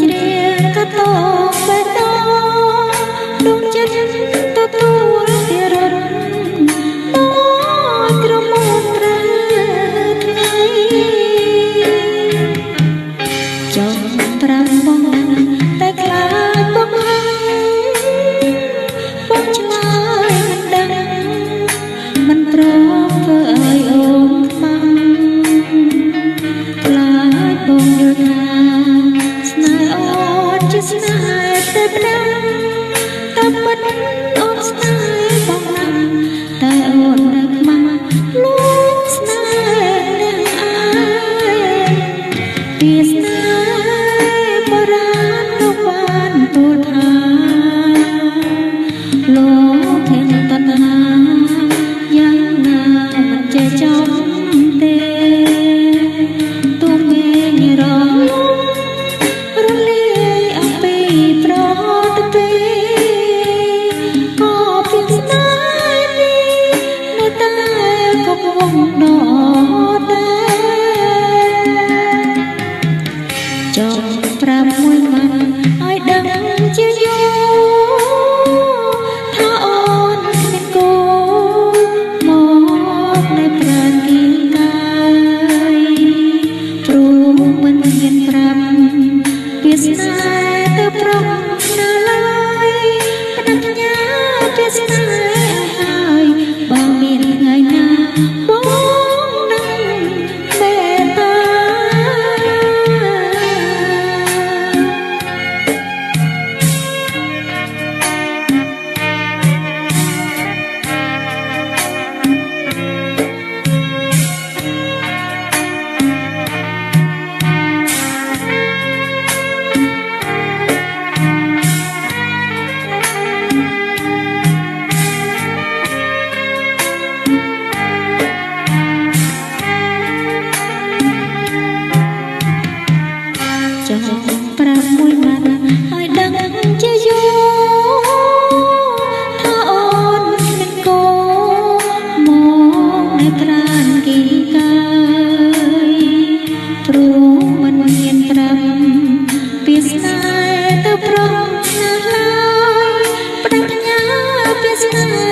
ជ្រាក៏តបេតដងចិត្តទទួលទារត់ដោយក្រមុំត្រូវថ្ងៃចង់ប្រាំបងតែខ្លាចបងបងឆ្លើយមិនដឹងមិនព្រមធ្វើឲ្យអូនខ្មាំងខ្លាចបងយល់ថាស្នេហ៍អូនជាស្នេហ៍តែផ្ដាំតែពិតអូនស្នេហ៍បងណាស់តែអូននៅខ្មាំងលួងស្នេហ៍អ្នកឯងពីស្នេហ៍បុរាណលោកបានទូលថាលោកធានតណ្ហាយ៉ាងណាមិនចេះចំទេទុំមានរងរលាយអំពីប្រតិក៏ពីស្នេហ៍នេះនៅតែកុកវងដតែចង់ប្រាប់មួយម៉ាត់ឲ្យដឹងជាយូរថាអូនគ្មានគូមកនៅប្រាណគីកាយព្រោះមិនមានប្រាប់ពីស្នេហ៍ទៅប្រំណាឡើយបដិញ្ញាពីស្នេហ៍ហើយបើមានថ្ងៃណាបងនឹងមេត្តាចង់ប្រាប់មួយម៉ាត់ឲ្យដឹងជាយូរថាអូនមានគូមកនៅប្រាណគីកាយព្រោះមិនមានប្រាប់ពីស្នេហ៍ទៅប្រំណាស់ឡើយបដិញ្ញាពីស្នេហ៍